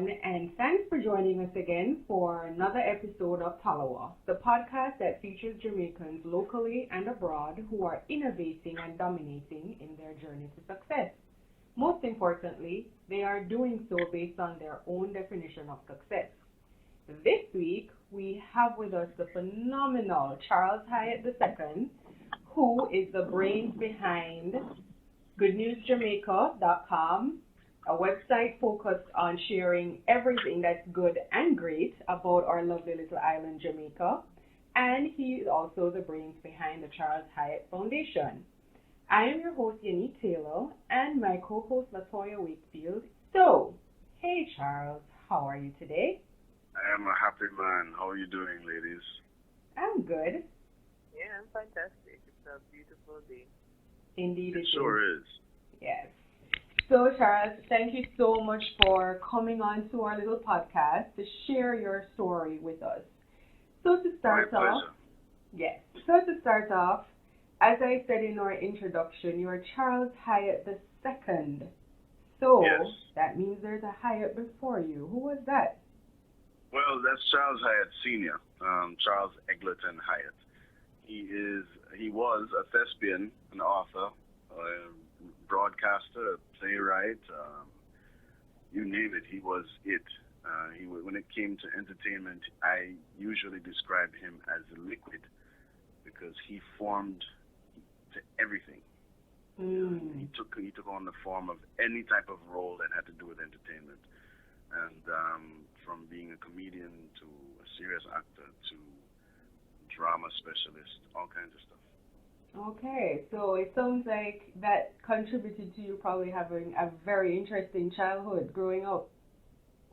everyone, and thanks for joining us again for another episode of Tallawah, the podcast that features Jamaicans locally and abroad who are innovating and dominating in their journey to success. Most importantly, they are doing so based on their own definition of success. This week, we have with us the phenomenal Charles Hyatt II, who is the brains behind goodnewsjamaica.com, a website focused on sharing everything that's good and great about our lovely little island, Jamaica. And he is also the brains behind the Charles Hyatt Foundation. I am your host, Yanique Taylor, and my co-host, Latoya Wakefield. So, hey Charles, how are you today? I am a happy man. How are you doing, ladies? I'm good. Yeah, I'm fantastic. It's a beautiful day. Indeed it sure is. Yes. So, Charles, thank you so much for coming on to our little podcast to share your story with us. So to start off, as I said in our introduction, you're Charles Hyatt II. So yes. That means there's a Hyatt before you. Who was that? Well, that's Charles Hyatt Sr., Charles Eggleton Hyatt. He was a thespian, an author, broadcaster, a playwright, you name it, he was it. When it came to entertainment, I usually described him as a liquid because he formed to everything. He took on the form of any type of role that had to do with entertainment, and from being a comedian to a serious actor to drama specialist, all kinds of stuff. Okay, so it sounds like that contributed to you probably having a very interesting childhood growing up.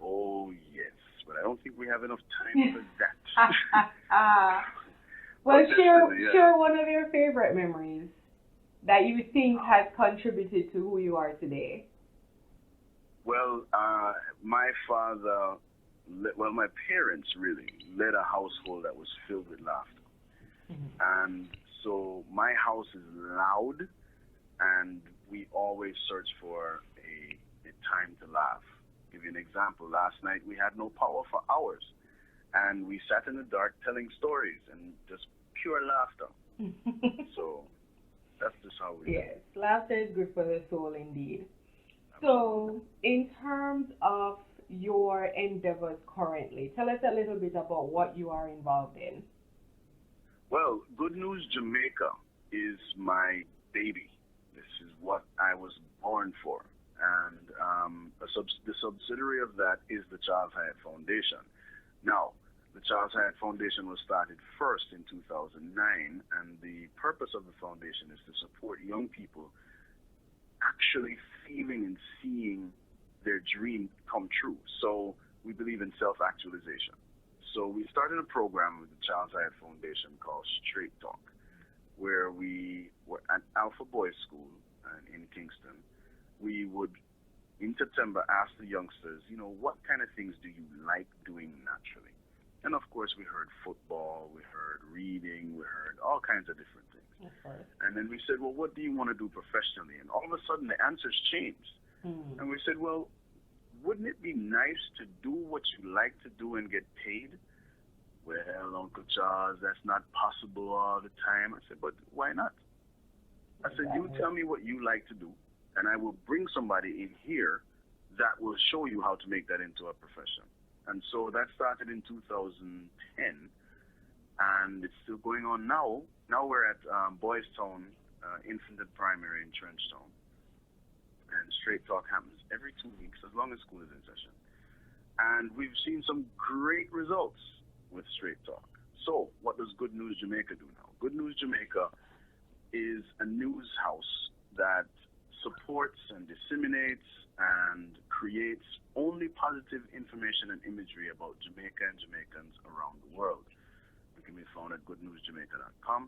Oh, yes, but I don't think we have enough time for that. Well, share one of your favorite memories that you think has contributed to who you are today. Well, my parents really led a household that was filled with laughter. And so my house is loud, and we always search for a time to laugh. Give you an example. Last night we had no power for hours, and we sat in the dark telling stories and just pure laughter. So that's just how we do. Yes, laughter is good for the soul indeed. So in terms of your endeavors currently, tell us a little bit about what you are involved in. Well, Good News Jamaica is my baby. This is what I was born for. And the subsidiary of that is the Charles Hyatt Foundation. Now, the Charles Hyatt Foundation was started first in 2009, and the purpose of the foundation is to support young people actually feeling and seeing their dream come true. So we believe in self-actualization. So we started a program with the Charles Hyatt Foundation called Straight Talk, where we were at Alpha Boys School in Kingston. We would, in September, ask the youngsters, what kind of things do you like doing naturally? And of course, we heard football, we heard reading, we heard all kinds of different things. Okay. And then we said, well, what do you want to do professionally? And all of a sudden, the answers changed. And we said, well, wouldn't it be nice to do what you like to do and get paid? Well, Uncle Charles, that's not possible all the time. I said, but why not? I said, you tell me what you like to do, and I will bring somebody in here that will show you how to make that into a profession. And so that started in 2010, and it's still going on now. Now we're at Boys Town, Infant and Primary in Trenchtown. And Straight Talk happens every 2 weeks as long as school is in session. And we've seen some great results with Straight Talk. So what does Good News Jamaica do now? Good News Jamaica is a news house that supports and disseminates and creates only positive information and imagery about Jamaica and Jamaicans around the world. It can be found at goodnewsjamaica.com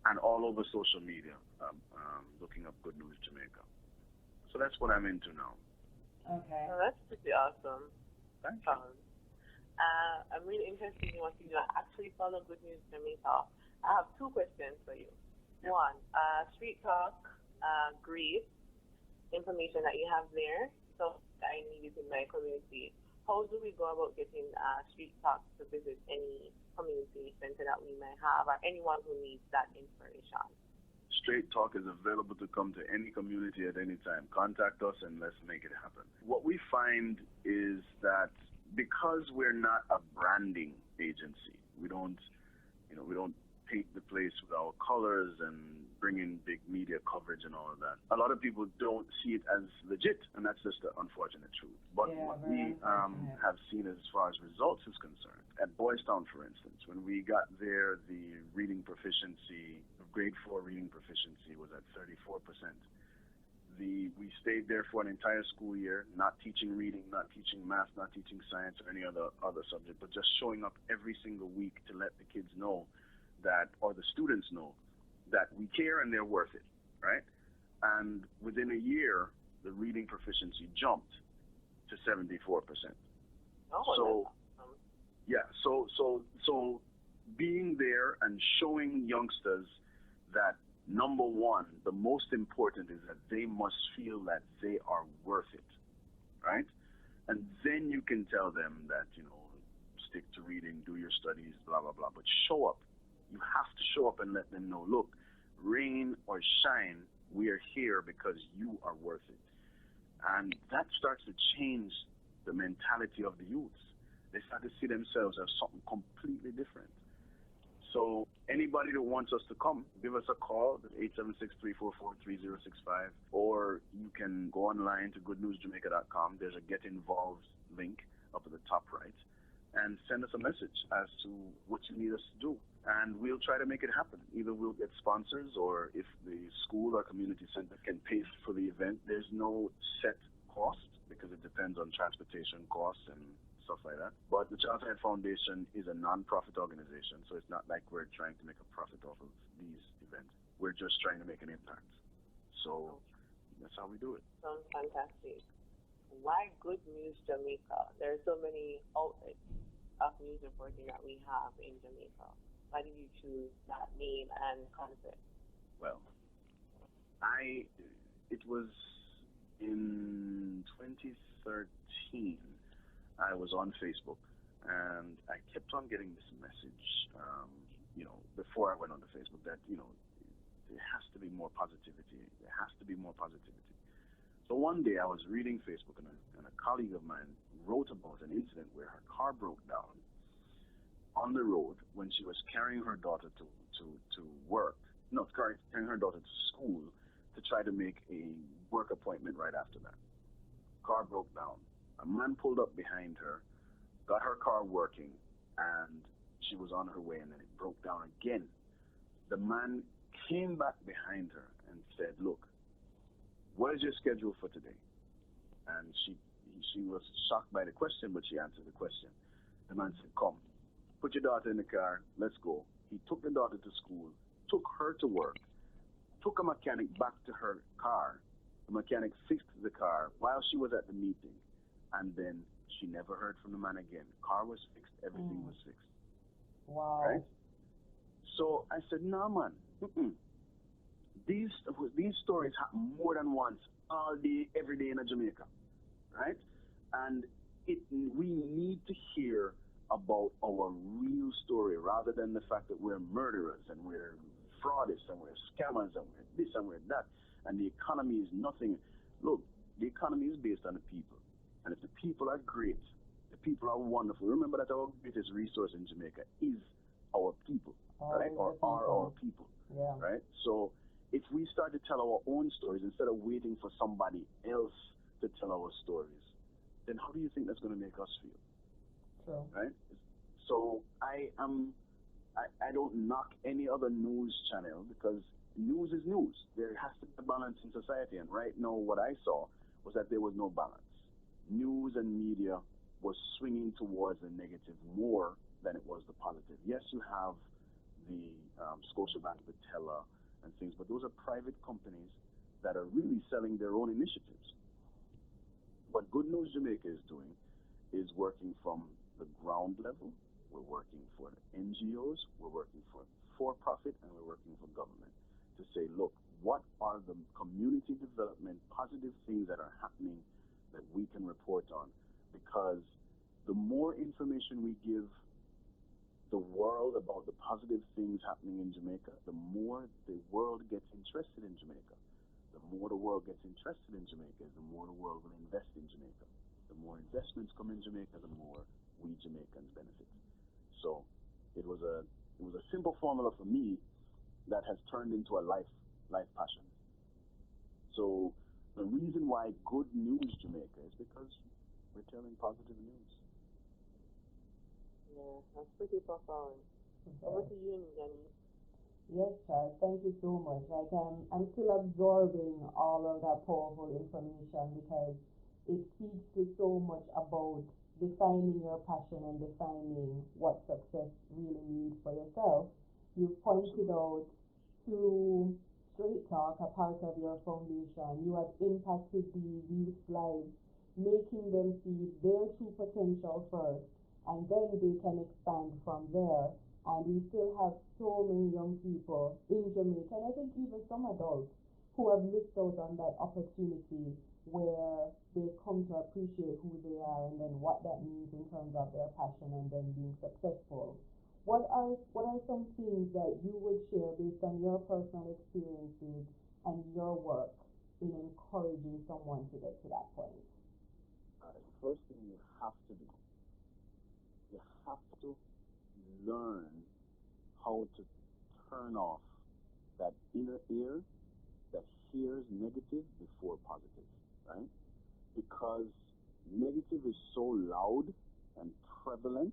and all over social media, looking up Good News Jamaica. So that's what I'm into now. Okay. Oh, that's pretty awesome. Thank you. I'm really interested in what you do. I actually follow Good News Jamaica. I have two questions for you. Yeah. One, Street Talk, great information that you have there. So I need it in my community. how do we go about getting Street Talks to visit any community center that we may have, or anyone who needs that inspiration? Straight Talk is available to come to any community at any time. Contact us and let's make it happen. What we find is that because we're not a branding agency, we don't paint the place with our colors and bring in big media coverage and all of that. A lot of people don't see it as legit, and that's just the unfortunate truth. But what we have seen as far as results is concerned, at Boys Town, for instance, when we got there, the reading proficiency, grade 4 reading proficiency was at 34%. We stayed there for an entire school year, not teaching reading, not teaching math, not teaching science or any other subject, but just showing up every single week to let the kids know that, or the students know, that we care and they're worth it, right? And within a year, the reading proficiency jumped to 74%. Oh, so being there and showing youngsters that, number one, the most important is that they must feel that they are worth it, right? And then you can tell them that, stick to reading, do your studies, blah, blah, blah, but show up. You have to show up and let them know, look, rain or shine, we are here because you are worth it. And that starts to change the mentality of the youths. They start to see themselves as something completely different. So anybody that wants us to come, give us a call at 876-344-3065, or you can go online to goodnewsjamaica.com. There's a Get Involved link up at the top right, and send us a message as to what you need us to do. And we'll try to make it happen. Either we'll get sponsors, or if the school or community center can pay for the event. There's no set cost because it depends on transportation costs and stuff like that. But the Charles Hyatt Foundation is a non-profit organization, so it's not like we're trying to make a profit off of these events. We're just trying to make an impact. So that's how we do it. Sounds fantastic. Why Good News Jamaica? There are so many outlets of news reporting that we have in Jamaica. Why did you choose that name and concept? Well, it was in 2013. I was on Facebook, and I kept on getting this message, before I went on the Facebook, that, there has to be more positivity. There has to be more positivity. So one day I was reading Facebook, and a colleague of mine wrote about an incident where her car broke down on the road when she was carrying her daughter to work. No, carrying her daughter to school to try to make a work appointment right after that. Car broke down. A man pulled up behind her, got her car working, and she was on her way, and then it broke down again. The man came back behind her and said, look, what is your schedule for today? And she was shocked by the question, but she answered the question. The man said, come, put your daughter in the car, let's go. He took the daughter to school, took her to work, took a mechanic back to her car. The mechanic fixed the car while she was at the meeting, and then she never heard from the man again. Car was fixed, everything was fixed. Wow. Right? So I said, no, man. These stories happen more than once, all day, every day in Jamaica, right? And we need to hear about our real story rather than the fact that we're murderers and we're fraudists and we're scammers and we're this and we're that, and the economy is nothing. Look, the economy is based on the people, and if the people are great, the people are wonderful. Remember that our greatest resource in Jamaica is our people, right? Or are our people, right? So if we start to tell our own stories instead of waiting for somebody else to tell our stories, then how do you think that's going to make us feel? True. Right? So I don't knock any other news channel because news is news. There has to be a balance in society, and right now what I saw was that there was no balance. News and media was swinging towards the negative more than it was the positive. Yes, you have the Scotiabank, the Teller, and things, but those are private companies that are really selling their own initiatives. What Good News Jamaica is doing is working from the ground level. We're working for NGOs, we're working for-profit, and we're working for government to say, look, what are the community development positive things that are happening that we can report on? Because the more information we give the world about the positive things happening in Jamaica, the more the world gets interested in Jamaica. The more the world gets interested in Jamaica, the more the world will invest in Jamaica. The more investments come in Jamaica, the more we Jamaicans benefit. So it was a simple formula for me that has turned into a life passion. So the reason why Good News Jamaica is because we're telling positive news. Yeah, that's pretty profound. Over to you, Yanique. Yes, Charles, thank you so much. Like, I'm still absorbing all of that powerful information because it speaks to so much about defining your passion and defining what success really means for yourself. You pointed out through Straight Talk, a part of your foundation, you have impacted the youth's lives, making them see their true potential first, and then they can expand from there. And we still have so many young people in Jamaica, and I think even some adults who have missed out on that opportunity where they come to appreciate who they are and then what that means in terms of their passion and then being successful. What are some things that you would share based on your personal experiences and your work in encouraging someone to get to that point? First thing you have to do, you have to learn how to turn off that inner ear that hears negative before positive, right? Because negative is so loud and prevalent,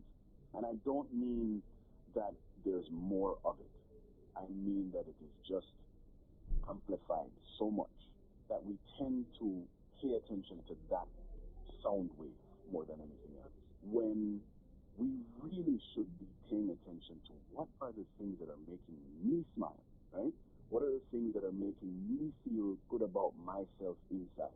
and I don't mean that there's more of it. I mean that it is just amplified so much that we tend to pay attention to that sound wave more than anything else, when we really should be paying attention to what are the things that are making me smile, right? What are the things that are making me feel good about myself inside?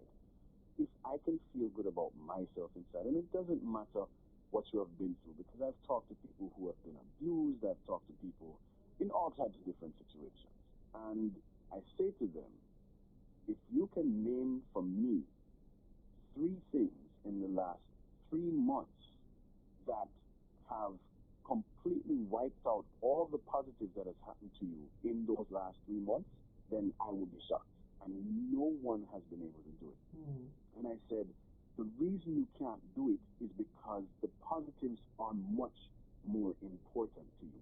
If I can feel good about myself inside, and it doesn't matter what you have been through, because I've talked to people who have been abused, I've talked to people in all types of different situations, and I say to them, if you can name for me 3 things in the last 3 months that have completely wiped out all the positives that has happened to you in those last 3 months, then I will be shocked. And no one has been able to do it. And I said, the reason you can't do it is because the positives are much more important to you.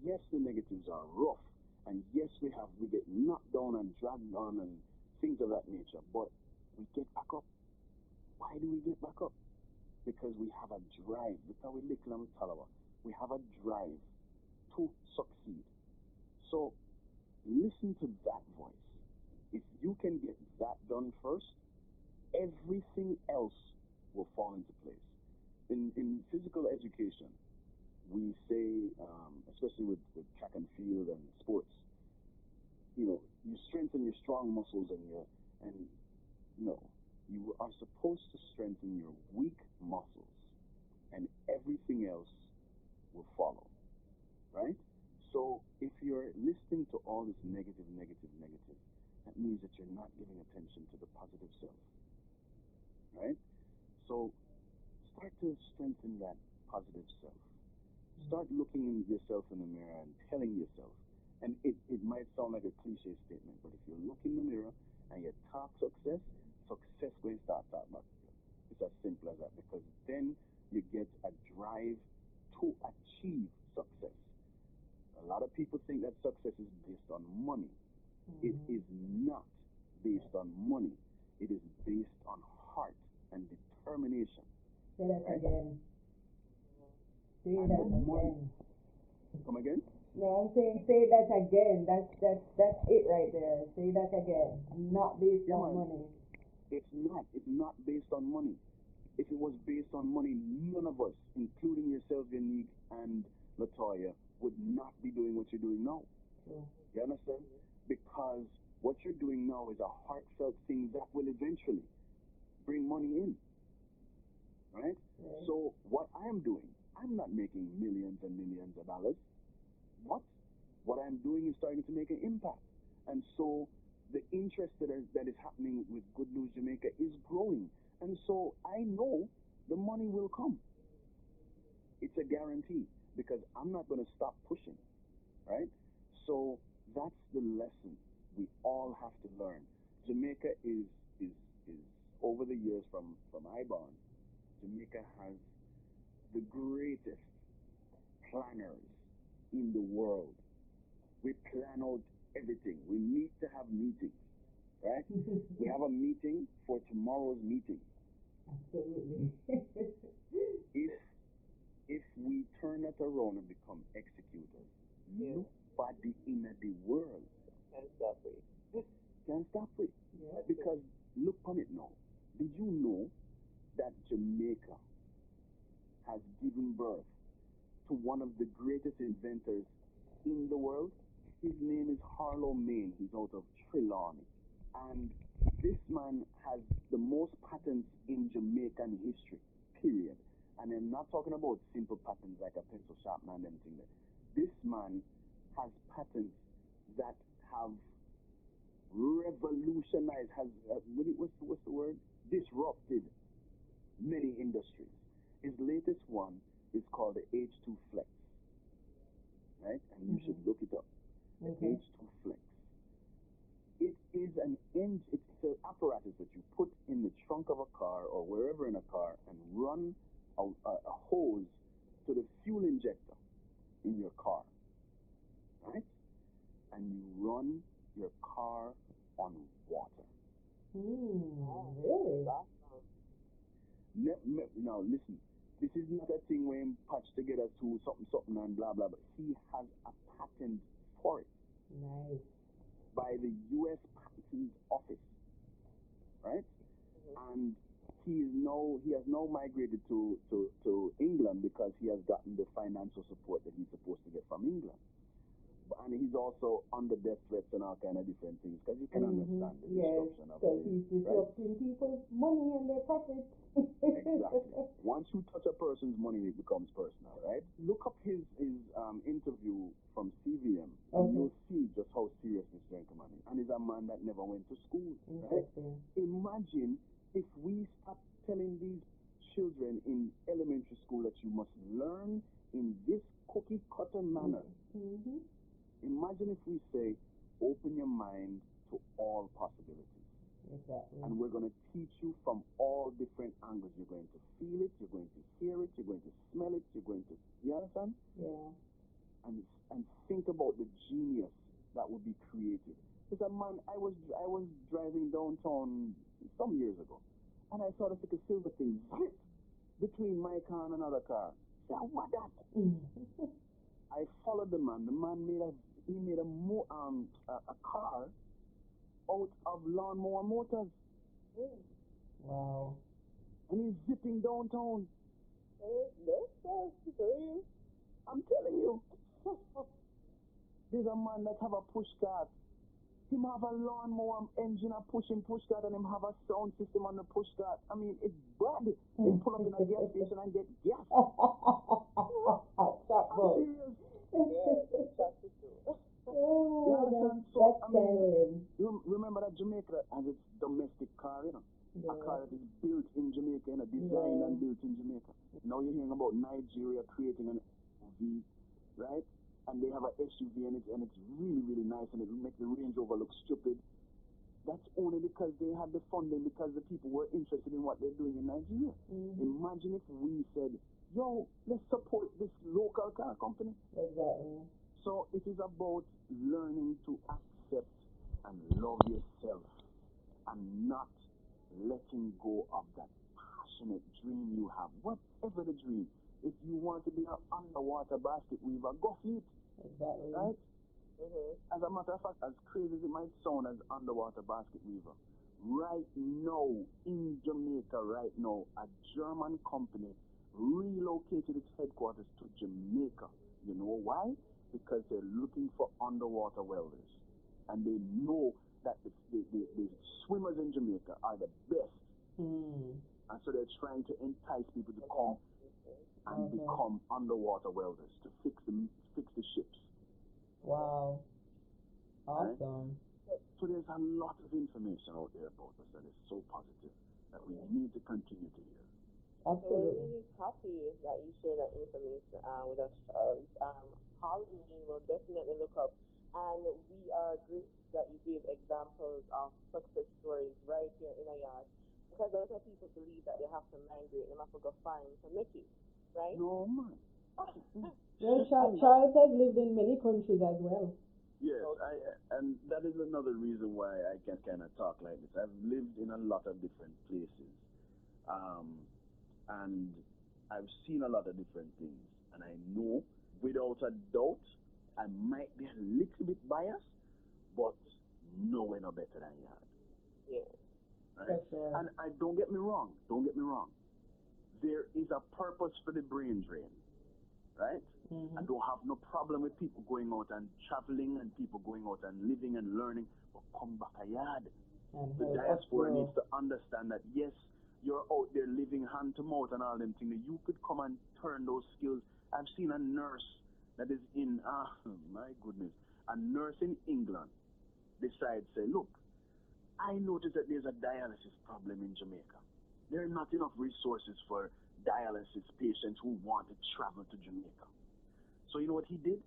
Yes, the negatives are rough, and yes, we get knocked down and dragged on and things of that nature, but we get back up. Why do we get back up? Because we have a drive. Because we likkle and we Tallawah. We have a drive to succeed. So listen to that voice. If you can get that done first, everything else will fall into place. In physical education, we say, especially with track and field and sports, you strengthen your strong muscles and no, you are supposed to strengthen your weak muscles, and everything else will follow, right? So if you're listening to all this negative, that means that you're not giving attention to the positive self, right? So start to strengthen that positive self. Start looking at yourself in the mirror and telling yourself, and it might sound like a cliche statement, but if you look in the mirror and you talk success going to start talking about you. It's as simple as that, because then you get a drive to achieve success. A lot of people think that success is based on money. It is not based on money. It is based on heart and determination. Say that right? again. Say And that money. again. Come again? No, I'm saying say that again. That's it right there. Say that again. Not based on money. It's not. It's not based on money. If it was based on money, none of us, including yourself, Yanique, and Latoya, would not be doing what you're doing now. True. You understand? Because what you're doing now is a heartfelt thing that will eventually bring money in. Right? So what I am doing, I'm not making millions and millions of dollars. What I'm doing is starting to make an impact. And so the interest that is happening with Good News Jamaica is growing. And so I know the money will come. It's a guarantee because I'm not going to stop pushing, right? So that's the lesson we all have to learn. Jamaica is over the years from IBON, Jamaica has the greatest planners in the world. We plan out everything. We meet to have meetings, right? We have a meeting for tomorrow's meeting. Absolutely. If we turn it around and become executors, nobody in the world can stop it. Yeah. Because look on it now. Did you know that Jamaica has given birth to one of the greatest inventors in the world? His name is Harlow Main. He's out of Trelawney. And this man has the most patents in Jamaican history, period. And I'm not talking about simple patents like a pencil sharpener and anything there. This man has patents that have revolutionized, what's the word? Disrupted many industries. His latest one is called the H2 Flex, right? And you should look it up. The H2 Flex. It is it's an apparatus that you put in the trunk of a car or wherever in a car and run a hose to the fuel injector in your car, right? And you run your car on water. Really? Now listen, this is not a thing where him patch together to something and blah blah, but he has a patent for it. Nice. By the U.S. Patent Office, right? And he has now migrated to England because he has gotten the financial support that he's supposed to get from England. And he's also under death threats and all kind of different things because you can understand the disruption of it. Because he's disrupting people's money and their profits. Exactly. Once you touch a person's money, it becomes personal, right? Look up his interview from CVM, and you'll see just how serious this gentleman is. And he's a man that never went to school, right? Imagine if we start telling these children in elementary school that you must learn in this cookie cutter manner. Imagine if we say, open your mind to all possibilities. Exactly. And we're going to teach you from all different angles. You're going to feel it, you're going to hear it, you're going to smell it, you understand? Yeah. And think about the genius that would be created. Because man, I was driving downtown some years ago, and I saw this little silver thing zip between my car and another car. I said, what that? I followed the man. The man made a car out of lawnmower motors. Wow. And he's zipping downtown. I'm telling you. There's a man that have a push cart. Him have a lawnmower engine, a push cart, and him have a sound system on the push cart. I mean, it's bad. He pull up in a gas station and get gas. I'm serious. You remember that Jamaica has its domestic car, you know? A car that is built in Jamaica, designed and built in Jamaica. Now you're hearing about Nigeria creating an SUV, right? And they have an SUV and it's really, really nice, and it will make the Range Rover look stupid. That's only because they had the funding, because the people were interested in what they're doing in Nigeria. Imagine if we said, yo, let's support this local car company. Exactly. So it is about learning to accept and love yourself and not letting go of that passionate dream you have. Whatever the dream. If you want to be an underwater basket weaver, go for it. Exactly. Right? As a matter of fact, as crazy as it might sound as underwater basket weaver, right now in Jamaica, a German company relocated its headquarters to Jamaica. You know why? Because they're looking for underwater welders. And they know that the swimmers in Jamaica are the best. And so they're trying to entice people to come and become underwater welders to fix the ships. Wow. Awesome. Right? So there's a lot of information out there about us that is so positive that we need to continue to hear. So we're Absolutely. really happy that you share that information with us, Charles. Halloween will definitely look up, and we are grateful that you gave examples of success stories right here in a yard, because a lot of people believe that they have to migrate, they have to go foreign to make it, right? No, man. Well, Charles has lived in many countries as well. Yes, and that is another reason why I can kind of talk like this. I've lived in a lot of different places, um, and I've seen a lot of different things, and I know without a doubt I might be a little bit biased, but nowhere no better than you. Yeah. Right? That's right. And I don't get me wrong. Don't get me wrong. There is a purpose for the brain drain, right? I don't have no problem with people going out and traveling and people going out and living and learning, but come back a yard. And The help us diaspora grow. needs to understand that yes, you're out there living hand to mouth and all them things. You could come and turn those skills. I've seen a nurse that is in my goodness, a nurse in England decides say, look, I noticed that there's a dialysis problem in Jamaica. There are not enough resources for dialysis patients who want to travel to Jamaica. So you know what he did?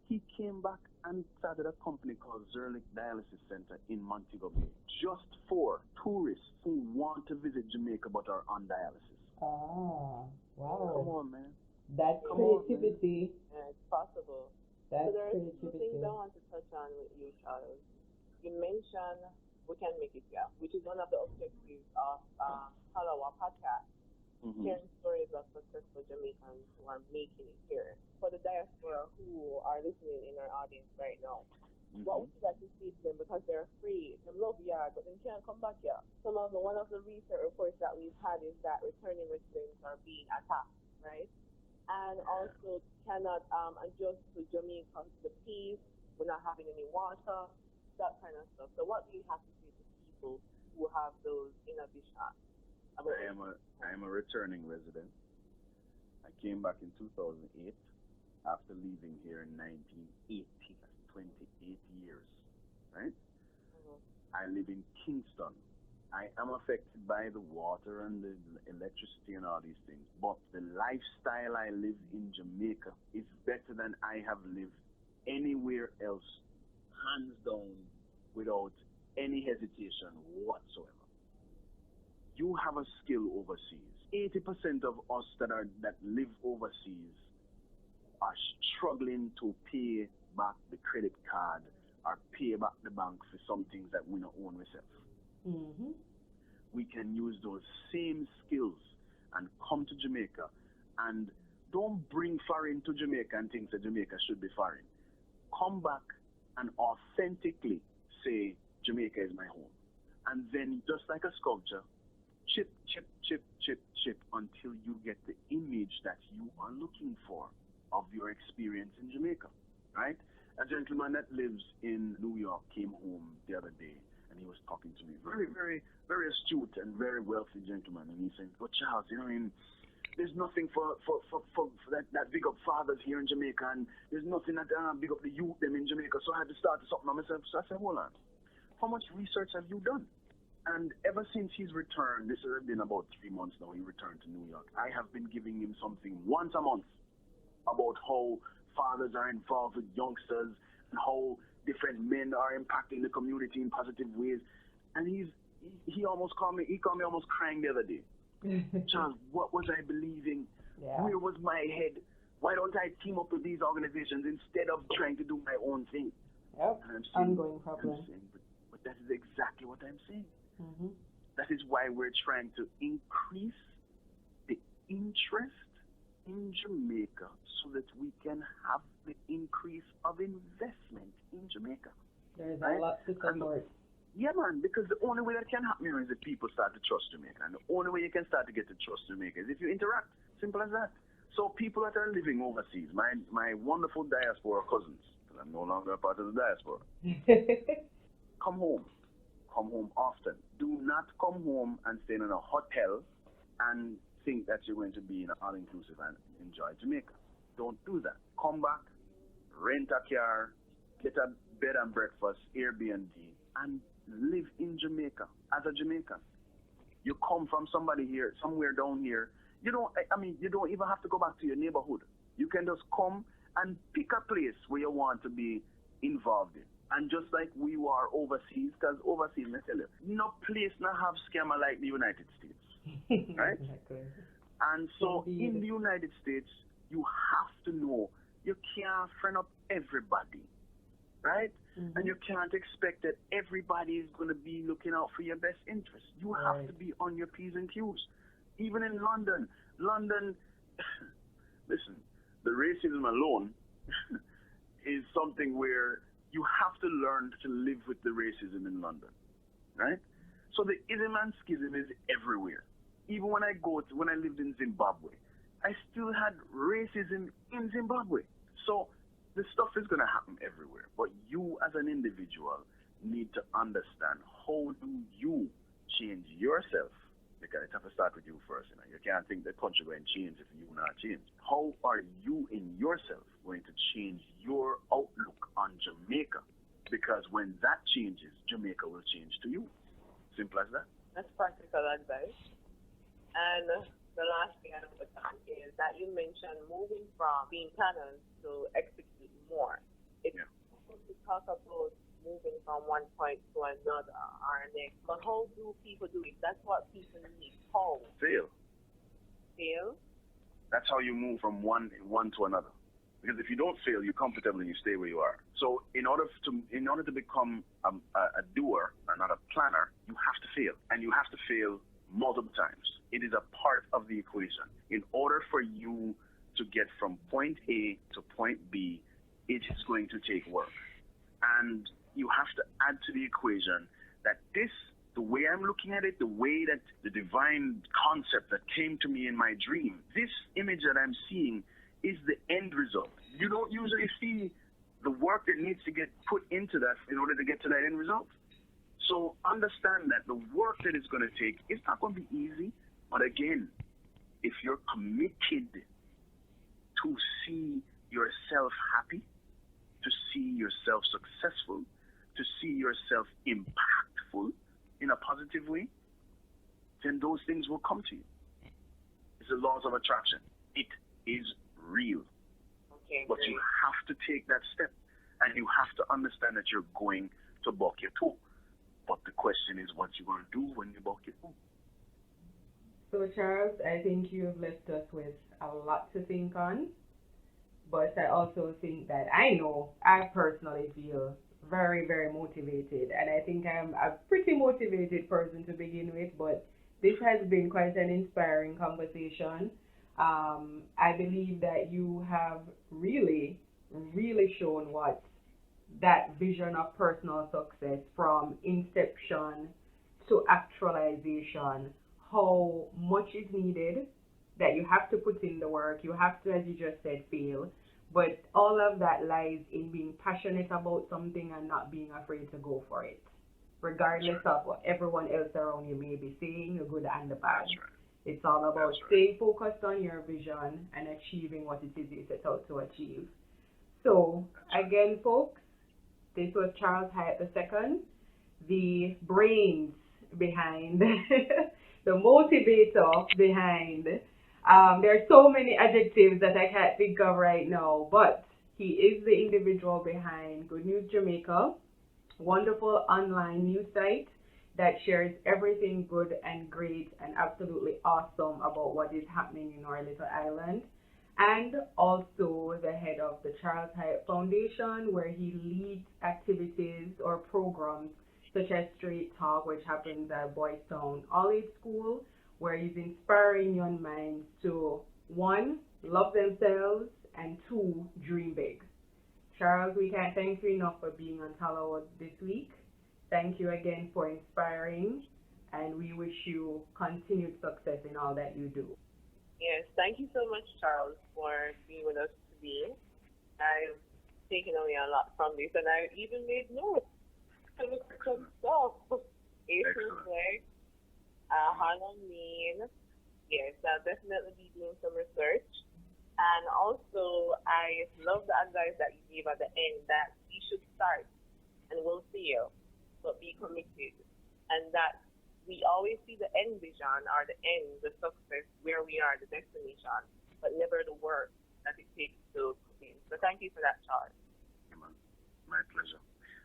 He came back and started a company called Zurich Dialysis Center in Montego Bay, just for tourists who want to visit Jamaica but are on dialysis. Ah, Come wow. on, man. That Come on, man. creativity. And it's possible. That So there are two things creativity. I want to touch on with you, Charles. You mentioned we can make it, yeah, which is one of the objectives of Tallawah podcast, sharing stories of successful Jamaicans who are making it here. For the diaspora who are listening in our audience right now, what would you like to say to them? Because they're afraid, they love yard, but they can't come back here. One of the recent reports that we've had is that returning residents are being attacked, right? And also cannot adjust to Jamaica, the peace, we're not having any water, that kind of stuff. So what do you have to say to people who have those inhibitions? I am a returning resident. I came back in 2008 after leaving here in 1980. That's 28 years, right? I live in Kingston. I am affected by the water and the electricity and all these things, but the lifestyle I live in Jamaica is better than I have lived anywhere else, hands down, without any hesitation whatsoever. You have a skill overseas. 80% of us that live overseas are struggling to pay back the credit card or pay back the bank for some things that we don't own ourselves. We can use those same skills and come to Jamaica, and don't bring foreign to Jamaica and think that Jamaica should be foreign. Come back and authentically say Jamaica is my home, and then just like a sculpture, chip, chip, chip, chip, chip until you get the image that you are looking for of your experience in Jamaica, right? A gentleman that lives in New York came home the other day and he was talking to me, very, very, very astute and very wealthy gentleman, and he said, but Charles, there's nothing for that big up fathers here in Jamaica, and there's nothing that big up the youth them in Jamaica, so I had to start something on myself. So I said, hold on, how much research have you done? And ever since he's returned, this has been about 3 months now, he returned to New York, I have been giving him something once a month about how fathers are involved with youngsters and how different men are impacting the community in positive ways. And he almost called me almost crying the other day. Charles, what was I believing? Yeah. Where was my head? Why don't I team up with these organizations instead of trying to do my own thing? Yep, ongoing problem. But that is exactly what I'm saying. That is why we're trying to increase the interest in Jamaica so that we can have the increase of investment in Jamaica. There's a lot to support. Yeah, man, because the only way that can happen here is if people start to trust Jamaica. And the only way you can start to get to trust Jamaica is if you interact. Simple as that. So people that are living overseas, my wonderful diaspora cousins, because I'm no longer a part of the diaspora, come home. Come home often. Do not come home and stay in a hotel and think that you're going to be in an all-inclusive and enjoy Jamaica. Don't do that. Come back, rent a car, get a bed and breakfast, Airbnb, and live in Jamaica as a Jamaican. You come from somewhere down here, You don't even have to go back to your neighborhood. You can just come and pick a place where you want to be involved in. And just like we are overseas, because overseas, I tell you, no place not have scammer like the United States, right? Exactly. And so Indeed. in the United States, you have to know you can't friend up everybody, right? Mm-hmm. And you can't expect that everybody is going to be looking out for your best interest. You have to be on your P's and Q's. Even in London, listen, the racism alone is something where you have to learn to live with the racism in London, right? So the ism and schism is everywhere. Even when I lived in Zimbabwe, I still had racism in Zimbabwe. So the stuff is going to happen everywhere. But you as an individual need to understand, how do you change yourself? Because it has to start with you first. You can't think the country going to change if you not change. How are you in yourself going to change your outlook on Jamaica? Because when that changes, Jamaica will change to you. Simple as that. That's practical advice. And the last thing I want to talk is that you mentioned moving from being planners to execute more. It's supposed to talk about moving from one point to another or next. But how do people do it? That's what people need. How? Fail. Fail? That's how you move from one to another. Because if you don't fail, you're comfortable and you stay where you are. So in order to become a doer and not a planner, you have to fail. And you have to fail multiple times. It is a part of the equation. In order for you to get from point A to point B, it is going to take work. And you have to add to the equation that the way I'm looking at it, the way that the divine concept that came to me in my dream, this image that I'm seeing is the end result. You don't usually see the work that needs to get put into that in order to get to that end result. So understand that the work that it's going to take, it's not going to be easy. But again, if you're committed to see yourself happy, to see yourself successful, to see yourself impactful in a positive way, then those things will come to you. It's the laws of attraction. It is real. Okay, but you have to take that step, and you have to understand that you're going to buck your toe. But the question is, what you going to do when you buck your toe? So, Charles, I think you've left us with a lot to think on. But I also think that I personally feel very, very motivated. And I think I'm a pretty motivated person to begin with. But this has been quite an inspiring conversation. I believe that you have really, really shown what that vision of personal success from inception to actualization, how much is needed, that you have to put in the work, you have to, as you just said, fail. But all of that lies in being passionate about something and not being afraid to go for it, regardless of what everyone else around you may be saying, the good and the bad. It's all about staying focused on your vision and achieving what it is you set out to achieve. So, again, folks, this was Charles Hyatt II, the brains behind, the motivator behind. There are so many adjectives that I can't think of right now, but he is the individual behind Good News Jamaica, wonderful online news site that shares everything good and great and absolutely awesome about what is happening in our little island. And also the head of the Charles Hyatt Foundation, where he leads activities or programs such as Straight Talk, which happens at Boys Town All-Age School, where he's inspiring young minds to, 1, love themselves, and 2, dream big. Charles, we can't thank you enough for being on Tallawah this week. Thank you again for inspiring, and we wish you continued success in all that you do. Yes, thank you so much, Charles, for being with us today. I've taken away a lot from this, and I even made notes. Some stuff. Like, Halloween. Yes, I'll definitely be doing some research. And also, I love the advice that you gave at the end, that we should start and we'll fail, but be committed. And that we always see the end vision or the end, the success, where we are, the destination, but never the work that it takes to put in. So thank you for that, Charles. My pleasure.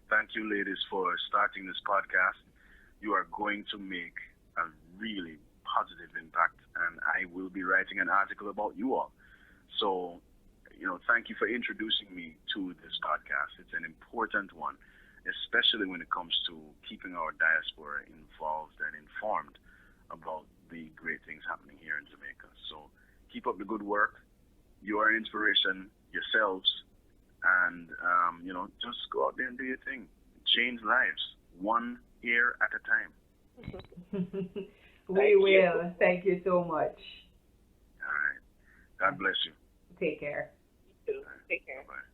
Thank you, ladies, for starting this podcast. You are going to make a really positive impact, and I will be writing an article about you all. So, thank you for introducing me to this podcast. It's an important one, especially when it comes to keeping our diaspora involved and informed about the great things happening here in Jamaica. So keep up the good work. You are an inspiration yourselves, and just go out there and do your thing. Change lives, one ear at a time. We will. Thank you so much. All right. God bless you. Take care. You too. Take care. Bye.